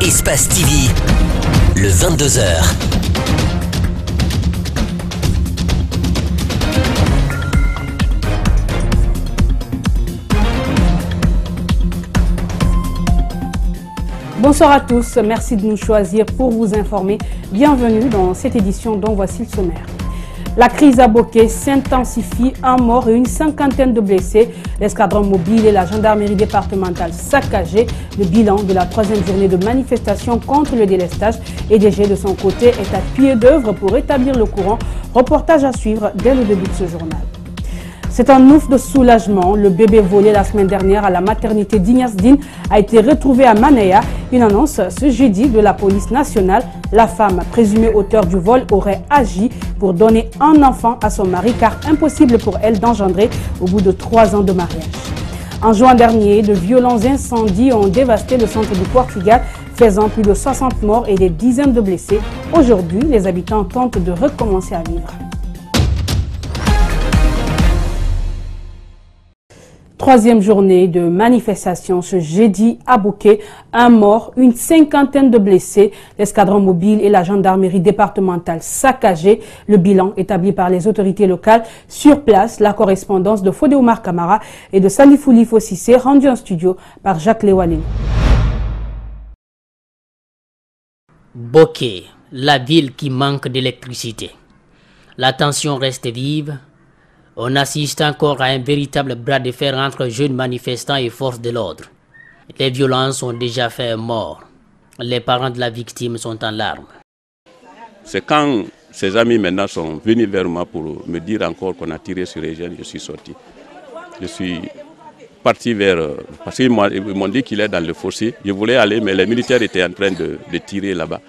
Espace TV, le 22h. Bonsoir à tous, merci de nous choisir pour vous informer. Bienvenue dans cette édition dont voici le sommaire. La crise à Boké s'intensifie, un mort et une cinquantaine de blessés. L'escadron mobile et la gendarmerie départementale saccagés. Le bilan de la troisième journée de manifestation contre le délestage. EDG de son côté est à pied d'œuvre pour rétablir le courant. Reportage à suivre dès le début de ce journal. C'est un ouf de soulagement. Le bébé volé la semaine dernière à la maternité d'Ignasdine a été retrouvé à Manaya. Une annonce ce jeudi de la police nationale. La femme présumée auteure du vol aurait agi pour donner un enfant à son mari car impossible pour elle d'engendrer au bout de 3 ans de mariage. En juin dernier, de violents incendies ont dévasté le centre du Portugal, faisant plus de 60 morts et des dizaines de blessés. Aujourd'hui, les habitants tentent de recommencer à vivre. Troisième journée de manifestation ce jeudi à Boké. Un mort, une cinquantaine de blessés. L'escadron mobile et la gendarmerie départementale saccagés. Le bilan établi par les autorités locales. Sur place, la correspondance de Fodé Oumar Kamara et de Salifou Lifo Sissé, rendue en studio par Jacques Lewaling. Boké, la ville qui manque d'électricité. La tension reste vive. On assiste encore à un véritable bras de fer entre jeunes manifestants et forces de l'ordre. Les violences ont déjà fait un mort. Les parents de la victime sont en larmes. C'est quand ses amis maintenant sont venus vers moi pour me dire encore qu'on a tiré sur les jeunes, je suis sorti. Je suis parti vers... Parce qu'ils m'ont dit qu'il est dans le fossé. Je voulais aller, mais les militaires étaient en train de tirer là-bas.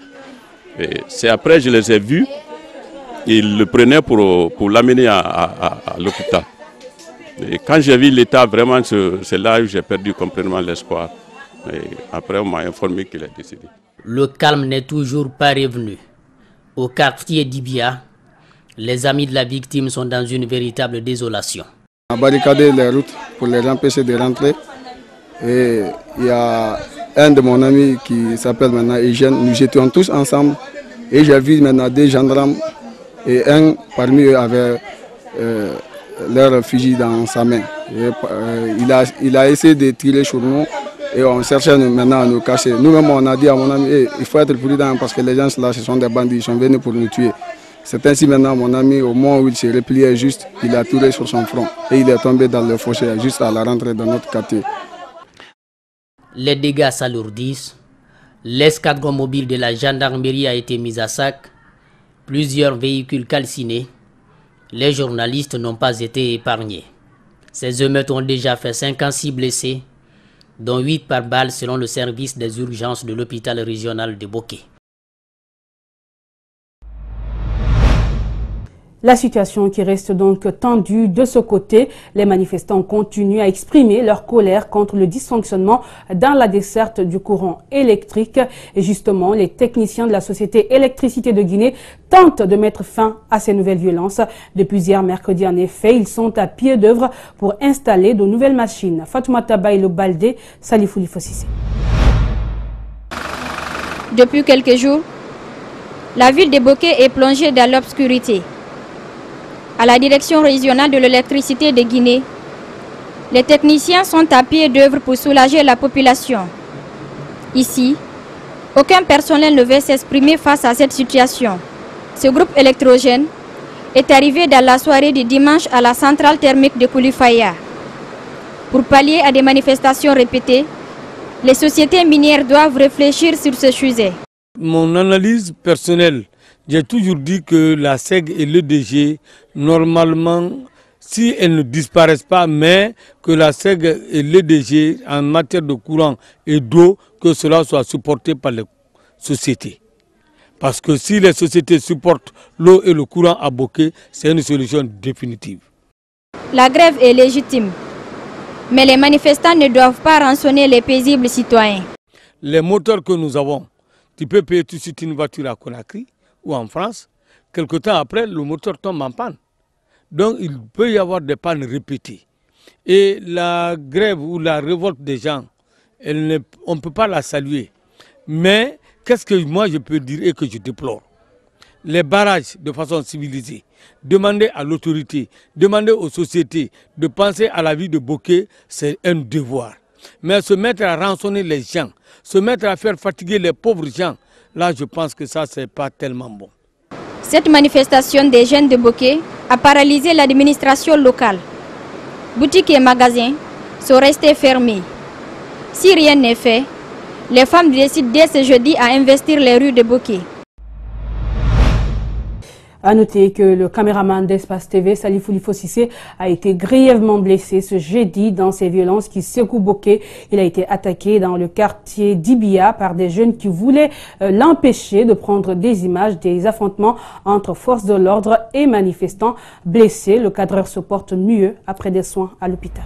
C'est après que je les ai vus. Ils le prenaient pour l'amener à l'hôpital. Et quand j'ai vu l'état, vraiment, c'est là où j'ai perdu complètement l'espoir. Après, on m'a informé qu'il est décédé. Le calme n'est toujours pas revenu. Au quartier d'Ibia, les amis de la victime sont dans une véritable désolation. On a barricadé les routes pour les empêcher de rentrer. Et il y a un de mon ami qui s'appelle maintenant Eugène. Nous étions tous ensemble. Et j'ai vu maintenant des gendarmes. Et un parmi eux avait leur fusil dans sa main. Et, il a essayé de tirer sur nous et on cherchait maintenant à nous cacher. Nous-mêmes, on a dit à mon ami, il faut être prudent parce que les gens là, ce sont des bandits, ils sont venus pour nous tuer. C'est ainsi maintenant, mon ami, au moment où il s'est replié juste, il a tiré sur son front et il est tombé dans le fossé juste à la rentrée de notre quartier. Les dégâts s'alourdissent. L'escadron mobile de la gendarmerie a été mis à sac. Plusieurs véhicules calcinés. Les journalistes n'ont pas été épargnés. Ces émeutes ont déjà fait 56 blessés, dont 8 par balle selon le service des urgences de l'hôpital régional de Boké. La situation qui reste donc tendue de ce côté. Les manifestants continuent à exprimer leur colère contre le dysfonctionnement dans la desserte du courant électrique. Et justement, les techniciens de la société Électricité de Guinée tentent de mettre fin à ces nouvelles violences. Depuis hier mercredi, en effet, ils sont à pied d'œuvre pour installer de nouvelles machines. Fatoumata Baïlo Baldé, Salifou Lifo Sissé. Depuis quelques jours, la ville de Boké est plongée dans l'obscurité. À la direction régionale de l'électricité de Guinée, les techniciens sont à pied d'œuvre pour soulager la population. Ici, aucun personnel ne veut s'exprimer face à cette situation. Ce groupe électrogène est arrivé dans la soirée du dimanche à la centrale thermique de Koulifaïa. Pour pallier à des manifestations répétées, les sociétés minières doivent réfléchir sur ce sujet. Mon analyse personnelle, j'ai toujours dit que la SEG et l'EDG, normalement, si elles ne disparaissent pas, mais que la SEG et l'EDG, en matière de courant et d'eau, que cela soit supporté par les sociétés. Parce que si les sociétés supportent l'eau et le courant à Boké, c'est une solution définitive. La grève est légitime, mais les manifestants ne doivent pas rançonner les paisibles citoyens. Les moteurs que nous avons, tu peux payer tout de suite une voiture à Conakry ou en France, quelque temps après, le moteur tombe en panne. Donc il peut y avoir des pannes répétées. Et la grève ou la révolte des gens, on ne peut pas la saluer. Mais qu'est-ce que moi je peux dire et que je déplore? Les barrages de façon civilisée, demander à l'autorité, demander aux sociétés de penser à la vie de Bokeh, c'est un devoir. Mais se mettre à rançonner les gens, se mettre à faire fatiguer les pauvres gens, là je pense que ça c'est pas tellement bon. Cette manifestation des jeunes de Bokeh a paralysé l'administration locale. Boutiques et magasins sont restés fermés. Si rien n'est fait, les femmes décident dès ce jeudi à investir les rues de Bokeh. À noter que le caméraman d'Espace TV, Salifou Lifo-Sissé, a été grièvement blessé ce jeudi dans ces violences qui secouent Bokeh. Il a été attaqué dans le quartier d'Ibia par des jeunes qui voulaient l'empêcher de prendre des images des affrontements entre forces de l'ordre et manifestants. Blessé, le cadreur se porte mieux après des soins à l'hôpital.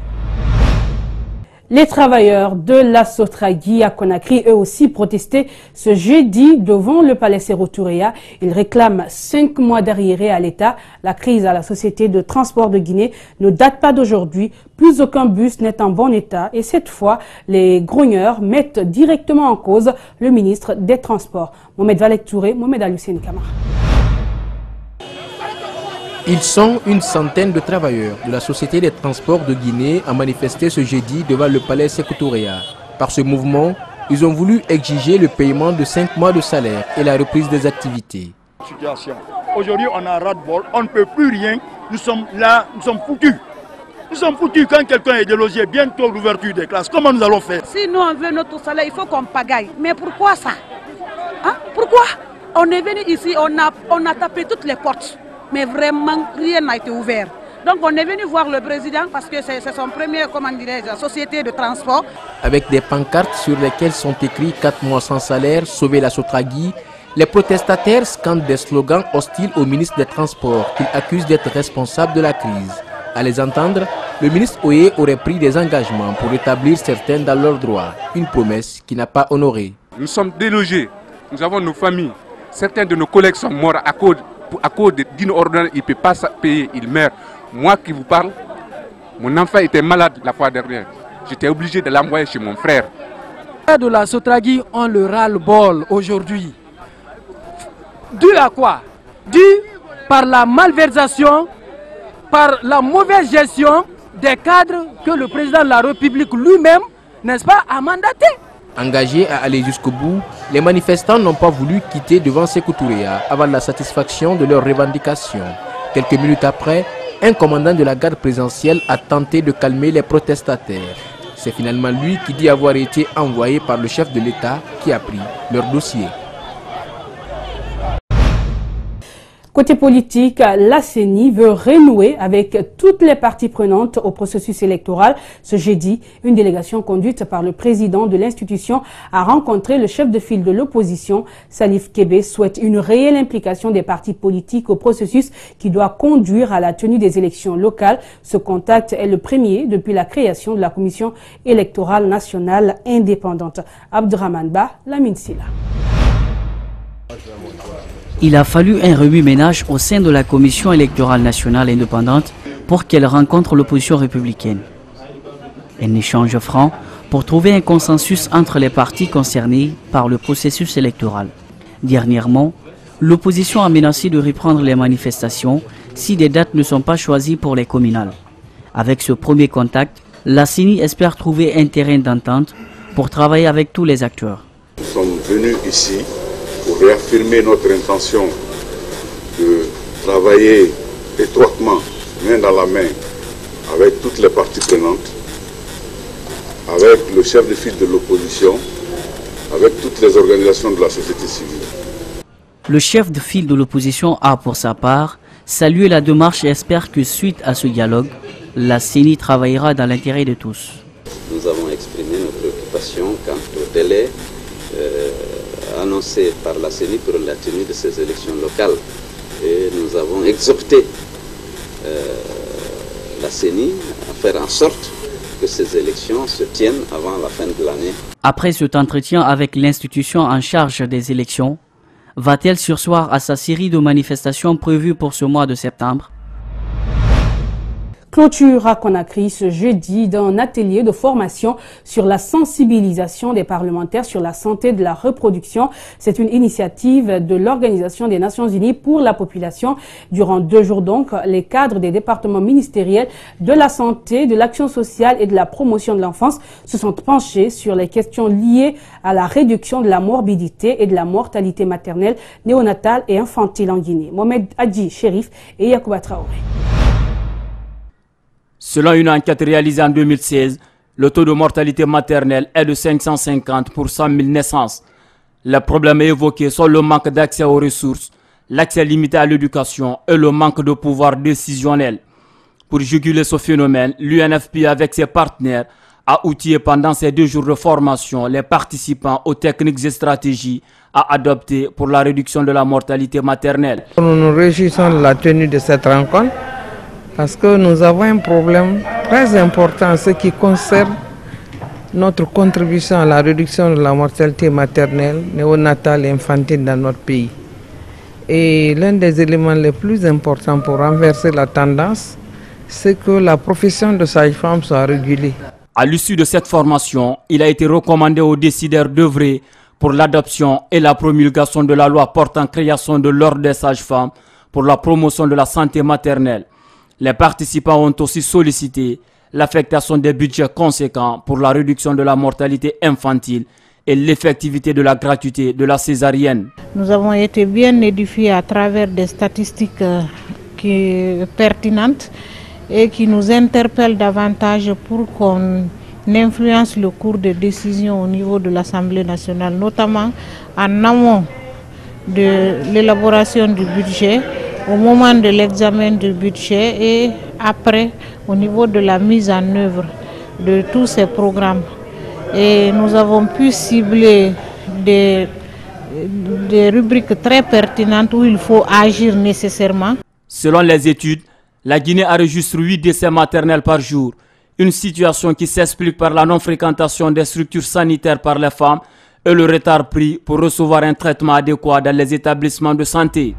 Les travailleurs de la Sotragui à Conakry, eux aussi, protestaient ce jeudi devant le palais Sékou-Touré. Ils réclament 5 mois d'arriérés à l'État. La crise à la société de transport de Guinée ne date pas d'aujourd'hui. Plus aucun bus n'est en bon état. Et cette fois, les grogneurs mettent directement en cause le ministre des Transports. Mohamed Valek Touré, Mohamed Alucine Kamara. Ils sont une centaine de travailleurs de la Société des transports de Guinée à manifester ce jeudi devant le palais Sékou-Touré. Par ce mouvement, ils ont voulu exiger le paiement de 5 mois de salaire et la reprise des activités. Aujourd'hui, on a ras-de-bol, on ne peut plus rien, nous sommes là, nous sommes foutus. Nous sommes foutus quand quelqu'un est délogé bientôt l'ouverture des classes. Comment nous allons faire? Si nous on veut notre salaire, il faut qu'on pagaille. Mais pourquoi ça? Pourquoi? On est venu ici, on a tapé toutes les portes. Mais vraiment, rien n'a été ouvert. Donc on est venu voir le président parce que c'est son premier, comment dirais-je, société de transport. Avec des pancartes sur lesquelles sont écrits 4 mois sans salaire, sauver la Sotragui, les protestataires scandent des slogans hostiles au ministre des Transports qu'ils accusent d'être responsable de la crise. À les entendre, le ministre Oye aurait pris des engagements pour rétablir certains dans leurs droits, une promesse qui n'a pas honorée. Nous sommes délogés, nous avons nos familles, certains de nos collègues sont morts à cause d'une ordonnance, il ne peut pas payer, il meurt. Moi qui vous parle, mon enfant était malade la fois dernière. J'étais obligé de l'envoyer chez mon frère. Les de la Sotragui ont le ras-le-bol aujourd'hui. Dû à quoi? Dû par la malversation, par la mauvaise gestion des cadres que le président de la République lui-même, n'est-ce pas, a mandaté. Engagés à aller jusqu'au bout, les manifestants n'ont pas voulu quitter devant Sékou-Touré avant la satisfaction de leurs revendications. Quelques minutes après, un commandant de la garde présidentielle a tenté de calmer les protestataires. C'est finalement lui qui dit avoir été envoyé par le chef de l'État qui a pris leur dossier. Côté politique, la CENI veut renouer avec toutes les parties prenantes au processus électoral. Ce jeudi, une délégation conduite par le président de l'institution a rencontré le chef de file de l'opposition. Salif Kébé souhaite une réelle implication des partis politiques au processus qui doit conduire à la tenue des élections locales. Ce contact est le premier depuis la création de la Commission électorale nationale indépendante. Abdurrahman Ba, Lamine Silla. Il a fallu un remue-ménage au sein de la Commission électorale nationale indépendante pour qu'elle rencontre l'opposition républicaine. Un échange franc pour trouver un consensus entre les partis concernés par le processus électoral. Dernièrement, l'opposition a menacé de reprendre les manifestations si des dates ne sont pas choisies pour les communales. Avec ce premier contact, la CENI espère trouver un terrain d'entente pour travailler avec tous les acteurs. Nous sommes venus ici pour réaffirmer notre intention de travailler étroitement, main dans la main, avec toutes les parties prenantes, avec le chef de file de l'opposition, avec toutes les organisations de la société civile. Le chef de file de l'opposition a, pour sa part, salué la démarche et espère que suite à ce dialogue, la CENI travaillera dans l'intérêt de tous. Nous avons exprimé notre préoccupation quant au délai annoncé par la CENI pour la tenue de ces élections locales. Et nous avons exhorté la CENI à faire en sorte que ces élections se tiennent avant la fin de l'année. Après cet entretien avec l'institution en charge des élections, va-t-elle surseoir à sa série de manifestations prévues pour ce mois de septembre? Clôture à Conakry ce jeudi d'un atelier de formation sur la sensibilisation des parlementaires sur la santé de la reproduction. C'est une initiative de l'Organisation des Nations Unies pour la population. Durant 2 jours donc, les cadres des départements ministériels de la santé, de l'action sociale et de la promotion de l'enfance se sont penchés sur les questions liées à la réduction de la morbidité et de la mortalité maternelle, néonatale et infantile en Guinée. Mohamed Hadji Chérif et Yacouba Traoré. Selon une enquête réalisée en 2016, le taux de mortalité maternelle est de 550 pour 100 000 naissances. Les problèmes évoqués sont le manque d'accès aux ressources, l'accès limité à l'éducation et le manque de pouvoir décisionnel. Pour juguler ce phénomène, l'UNFPA avec ses partenaires a outillé pendant ces 2 jours de formation les participants aux techniques et stratégies à adopter pour la réduction de la mortalité maternelle. Nous nous réjouissons de la tenue de cette rencontre parce que nous avons un problème très important en ce qui concerne notre contribution à la réduction de la mortalité maternelle, néonatale et infantile dans notre pays. Et l'un des éléments les plus importants pour renverser la tendance, c'est que la profession de sage-femme soit régulée. À l'issue de cette formation, il a été recommandé aux décideurs d'œuvrer pour l'adoption et la promulgation de la loi portant création de l'ordre des sages-femmes pour la promotion de la santé maternelle. Les participants ont aussi sollicité l'affectation des budgets conséquents pour la réduction de la mortalité infantile et l'effectivité de la gratuité de la césarienne. Nous avons été bien édifiés à travers des statistiques pertinentes et qui nous interpellent davantage pour qu'on influence le cours de décision au niveau de l'Assemblée nationale, notamment en amont de l'élaboration du budget, au moment de l'examen du budget et après au niveau de la mise en œuvre de tous ces programmes. Et nous avons pu cibler des rubriques très pertinentes où il faut agir nécessairement. Selon les études, la Guinée enregistre 8 décès maternels par jour, une situation qui s'explique par la non-fréquentation des structures sanitaires par les femmes et le retard pris pour recevoir un traitement adéquat dans les établissements de santé.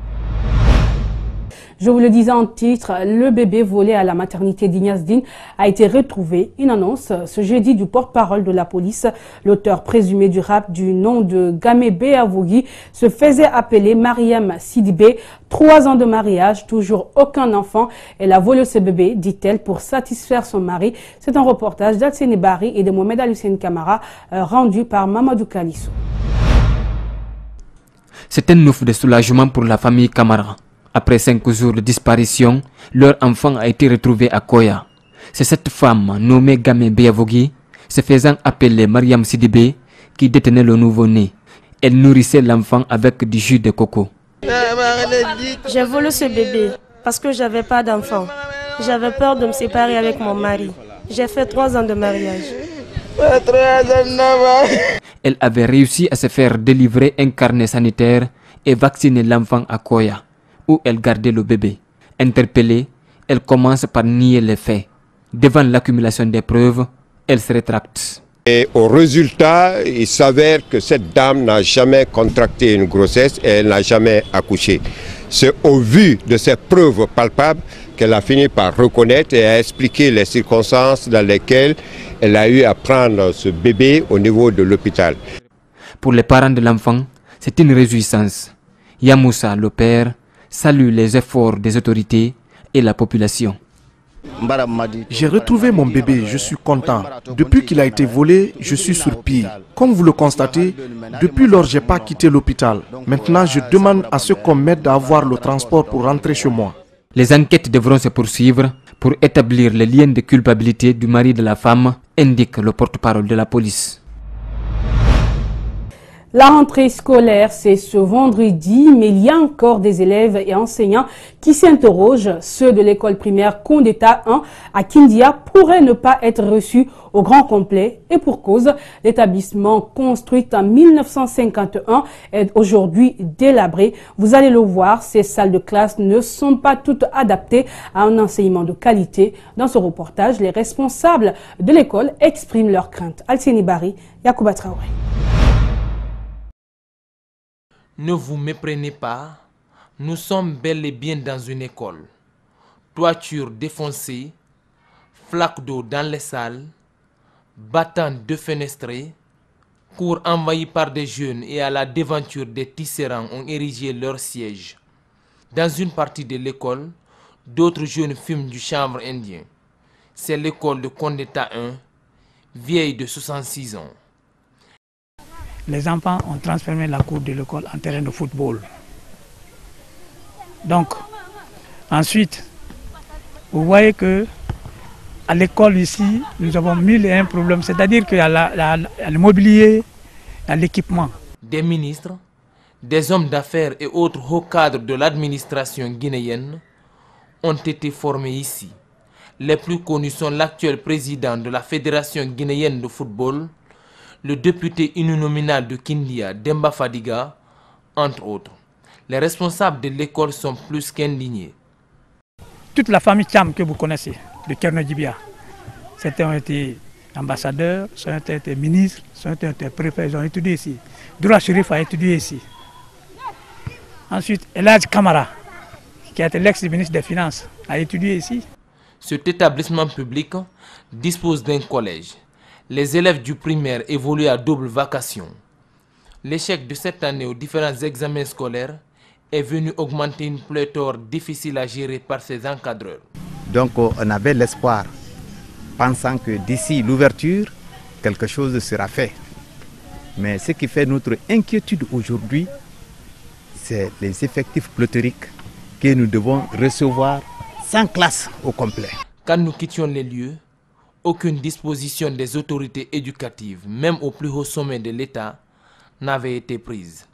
Je vous le disais en titre, le bébé volé à la maternité d'Ignasdine a été retrouvé. Une annonce ce jeudi du porte-parole de la police. L'auteur présumé du rap du nom de Gamé Béavougui se faisait appeler Mariam Sidibé. 3 ans de mariage, toujours aucun enfant. Elle a volé ce bébé, dit-elle, pour satisfaire son mari. C'est un reportage d'Alseni Bari et de Mohamed Alucène Kamara rendu par Mamadou Kalissou. C'est un ouf de soulagement pour la famille Kamara. Après 5 jours de disparition, leur enfant a été retrouvé à Koya. C'est cette femme, nommée Gamé Béavougui, se faisant appeler Mariam Sidibé, qui détenait le nouveau-né. Elle nourrissait l'enfant avec du jus de coco. J'ai volé ce bébé parce que j'avais pas d'enfant. J'avais peur de me séparer avec mon mari. J'ai fait 3 ans de mariage. Elle avait réussi à se faire délivrer un carnet sanitaire et vacciner l'enfant à Koya, où elle gardait le bébé. Interpellée, elle commence par nier les faits. Devant l'accumulation des preuves, elle se rétracte. Et au résultat, il s'avère que cette dame n'a jamais contracté une grossesse et elle n'a jamais accouché. C'est au vu de ces preuves palpables qu'elle a fini par reconnaître et a expliqué les circonstances dans lesquelles elle a eu à prendre ce bébé au niveau de l'hôpital. Pour les parents de l'enfant, c'est une réjouissance. Yamoussa, le père, salue les efforts des autorités et la population. J'ai retrouvé mon bébé, je suis content. Depuis qu'il a été volé, je suis sur pied. Comme vous le constatez, depuis lors, je n'ai pas quitté l'hôpital. Maintenant, je demande à ce qu'on m'aide à avoir le transport pour rentrer chez moi. Les enquêtes devront se poursuivre pour établir les liens de culpabilité du mari de la femme, indique le porte-parole de la police. La rentrée scolaire, c'est ce vendredi, mais il y a encore des élèves et enseignants qui s'interrogent. Ceux de l'école primaire Kondeta 1 à Kindia pourraient ne pas être reçus au grand complet. Et pour cause, l'établissement construit en 1951 est aujourd'hui délabré. Vous allez le voir, ces salles de classe ne sont pas toutes adaptées à un enseignement de qualité. Dans ce reportage, les responsables de l'école expriment leurs craintes. Alseni Bari, Yacouba Traoré. Ne vous méprenez pas, nous sommes bel et bien dans une école. Toiture défoncée, Flaques d'eau dans les salles, battants de fenestrés, cours envahis par des jeunes et à la devanture des tisserands ont érigé leur siège. Dans une partie de l'école, d'autres jeunes fument du chanvre indien. C'est l'école de Condeta 1, vieille de 66 ans. Les enfants ont transformé la cour de l'école en terrain de football. Donc, ensuite, vous voyez que à l'école ici, nous avons 1001 problèmes, c'est-à-dire qu'il y a le mobilier, il y a l'équipement. Des ministres, des hommes d'affaires et autres hauts cadres de l'administration guinéenne ont été formés ici. Les plus connus sont l'actuel président de la Fédération guinéenne de football, le député uninominal de Kindia, Demba Fadiga, entre autres. Les responsables de l'école sont plus qu'indignés. Toute la famille Cham que vous connaissez, de Kerno Djibia, certains ont été ambassadeurs, certains ont été ministres, certains ont été préfets, ils ont étudié ici. Doura Chérif a étudié ici. Ensuite, Eladj Kamara, qui a été l'ex-ministre des Finances, a étudié ici. Cet établissement public dispose d'un collège. Les élèves du primaire évoluent à double vacation. L'échec de cette année aux différents examens scolaires est venu augmenter une pléthore difficile à gérer par ses encadreurs. Donc on avait l'espoir, pensant que d'ici l'ouverture, quelque chose sera fait. Mais ce qui fait notre inquiétude aujourd'hui, c'est les effectifs pléthoriques que nous devons recevoir sans classe au complet. Quand nous quittions les lieux, aucune disposition des autorités éducatives, même au plus haut sommet de l'État, n'avait été prise.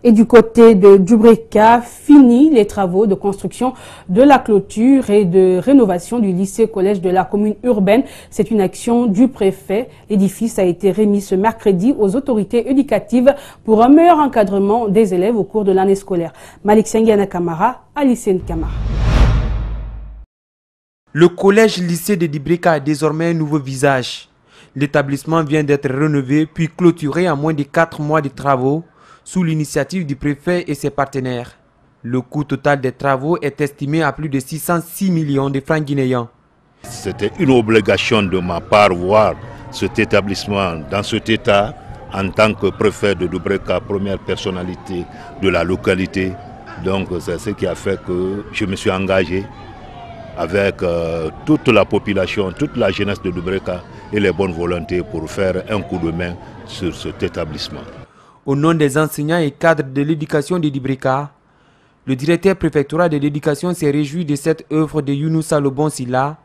Et du côté de Djubreka, fini les travaux de construction de la clôture et de rénovation du lycée-collège de la commune urbaine. C'est une action du préfet. L'édifice a été remis ce mercredi aux autorités éducatives pour un meilleur encadrement des élèves au cours de l'année scolaire. Malik Sengiana Kamara, Alicen Kamara. Le collège-lycée de Djubreka a désormais un nouveau visage. L'établissement vient d'être rénové puis clôturé en moins de 4 mois de travaux, sous l'initiative du préfet et ses partenaires. Le coût total des travaux est estimé à plus de 606 millions de francs guinéens. C'était une obligation de ma part voir cet établissement dans cet état en tant que préfet de Djubreka, première personnalité de la localité. Donc c'est ce qui a fait que je me suis engagé avec toute la population, toute la jeunesse de Djubreka et les bonnes volontés pour faire un coup de main sur cet établissement. Au nom des enseignants et cadres de l'éducation de Djubreka, le directeur préfectoral de l'éducation s'est réjoui de cette œuvre de Younoussa Lobon Silla,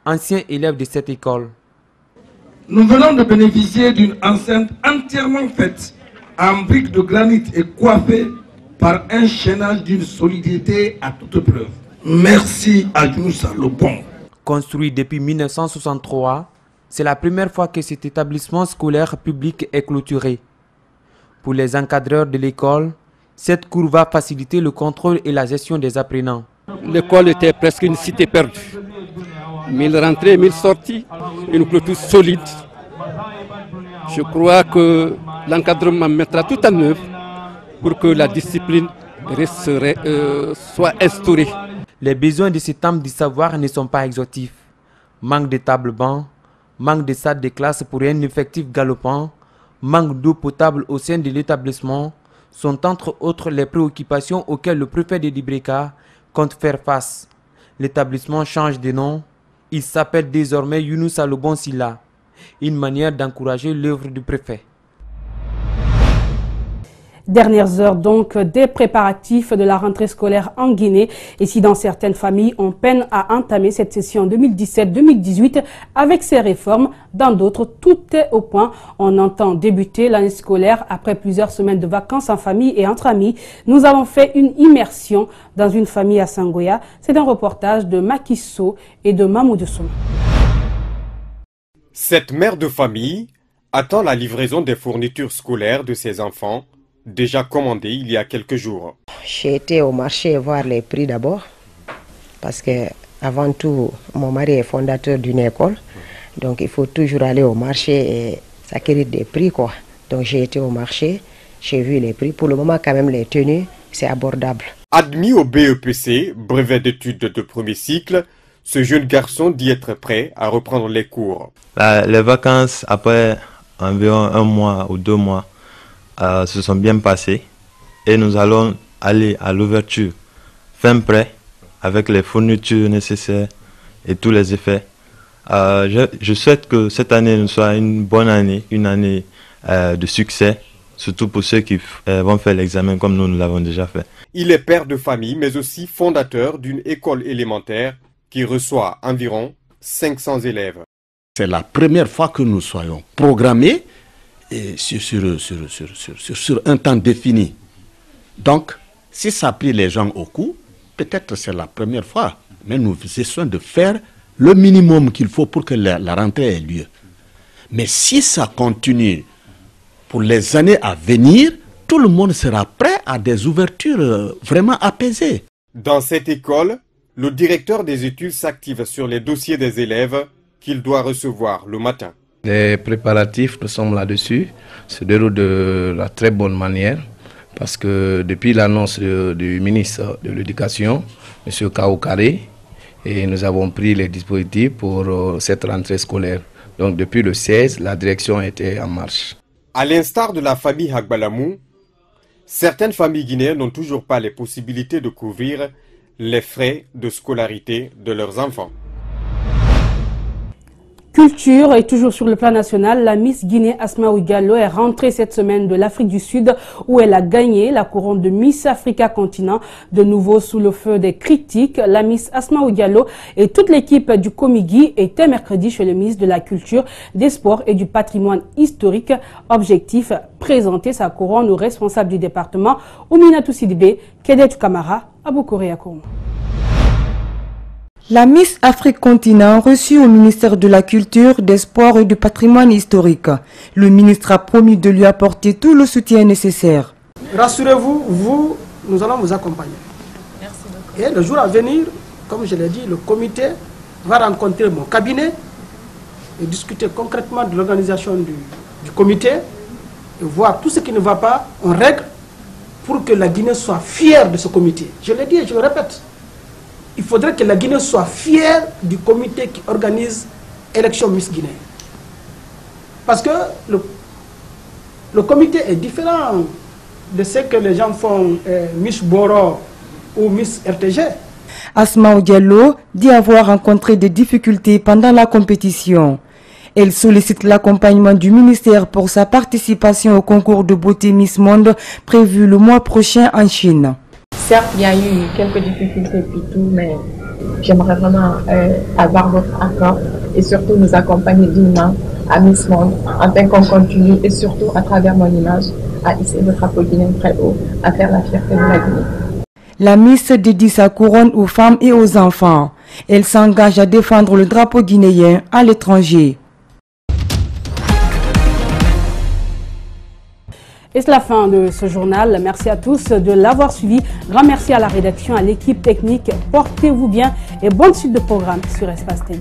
ancien élève de cette école. Nous venons de bénéficier d'une enceinte entièrement faite en briques de granit et coiffée par un chaînage d'une solidité à toute preuve. Merci à Younoussa Lobon. Construit depuis 1963, c'est la première fois que cet établissement scolaire public est clôturé. Pour les encadreurs de l'école, cette cour va faciliter le contrôle et la gestion des apprenants. L'école était presque une cité perdue. 1000 rentrées, 1000 sorties, une clôture solide. Je crois que l'encadrement mettra tout en œuvre pour que la discipline soit instaurée. Les besoins de ce temple du savoir ne sont pas exhaustifs. Manque de tables-bancs, manque de salles de classe pour un effectif galopant, manque d'eau potable au sein de l'établissement sont entre autres les préoccupations auxquelles le préfet de Djubreka compte faire face. L'établissement change de nom. Il s'appelle désormais Younoussa Lobon Silla, une manière d'encourager l'œuvre du préfet. Dernières heures donc des préparatifs de la rentrée scolaire en Guinée. Et si dans certaines familles on peine à entamer cette session 2017-2018 avec ces réformes, dans d'autres tout est au point. On entend débuter l'année scolaire après plusieurs semaines de vacances en famille et entre amis. Nous avons fait une immersion dans une famille à Sangoya. C'est un reportage de Makisso et de Mamoudou Souma. Cette mère de famille attend la livraison des fournitures scolaires de ses enfants, déjà commandé il y a quelques jours. J'ai été au marché voir les prix d'abord, parce que avant tout, mon mari est fondateur d'une école, donc il faut toujours aller au marché et s'acquérir des prix, quoi. Donc j'ai été au marché, j'ai vu les prix. Pour le moment, quand même, les tenues, c'est abordable. Admis au BEPC, brevet d'études de premier cycle, ce jeune garçon dit être prêt à reprendre les cours. Les vacances, après environ 1 mois ou 2 mois, se sont bien passées et nous allons aller à l'ouverture fin prêt avec les fournitures nécessaires et tous les effets. Je souhaite que cette année nous soit une bonne année, une année de succès, surtout pour ceux qui vont faire l'examen comme nous l'avons déjà fait. Il est père de famille, mais aussi fondateur d'une école élémentaire qui reçoit environ 500 élèves. C'est la première fois que nous soyons programmés sur un temps défini. Donc, si ça a pris les gens au coup, peut-être c'est la première fois, mais nous essayons de faire le minimum qu'il faut pour que la rentrée ait lieu. Mais si ça continue pour les années à venir, tout le monde sera prêt à des ouvertures vraiment apaisées. Dans cette école, le directeur des études s'active sur les dossiers des élèves qu'il doit recevoir le matin. Les préparatifs, nous sommes là-dessus, se déroulent de la très bonne manière parce que depuis l'annonce du ministre de l'Éducation, M. Kaoukare, et nous avons pris les dispositifs pour cette rentrée scolaire. Donc depuis le 16, la direction était en marche. À l'instar de la famille Hagbalamou, certaines familles guinéennes n'ont toujours pas les possibilités de couvrir les frais de scolarité de leurs enfants. Culture et toujours sur le plan national, la Miss Guinée Asmaou Diallo est rentrée cette semaine de l'Afrique du Sud où elle a gagné la couronne de Miss Africa Continent. De nouveau sous le feu des critiques, la Miss Asmaou Diallo et toute l'équipe du Komigi étaient mercredi chez le ministre de la Culture, des Sports et du Patrimoine historique. Objectif, présenter sa couronne aux responsables du département, Ouminatou Sidibé, Kedet Kamara, Aboukore Yakoum. La Miss Afrique Continent reçue au ministère de la Culture, des Sports et du Patrimoine historique. Le ministre a promis de lui apporter tout le soutien nécessaire. Rassurez-vous, nous allons vous accompagner. Merci beaucoup. Et le jour à venir, comme je l'ai dit, le comité va rencontrer mon cabinet et discuter concrètement de l'organisation du comité et voir tout ce qui ne va pas en règle pour que la Guinée soit fière de ce comité. Je l'ai dit et je le répète. Il faudrait que la Guinée soit fière du comité qui organise l'élection Miss Guinée. Parce que le comité est différent de ce que les gens font Miss Boro ou Miss RTG. Asmaou Diallo dit avoir rencontré des difficultés pendant la compétition. Elle sollicite l'accompagnement du ministère pour sa participation au concours de beauté Miss Monde prévu le mois prochain en Chine. Certes, il y a eu quelques difficultés et tout, mais j'aimerais vraiment avoir votre accord et surtout nous accompagner dignement à Miss Monde, afin qu'on continue et surtout à travers mon image à hisser le drapeau guinéen très haut, à faire la fierté de la Guinée. La Miss dédie sa couronne aux femmes et aux enfants. Elle s'engage à défendre le drapeau guinéen à l'étranger. Et c'est la fin de ce journal. Merci à tous de l'avoir suivi. Grand merci à la rédaction, à l'équipe technique. Portez-vous bien et bonne suite de programme sur Espace TV.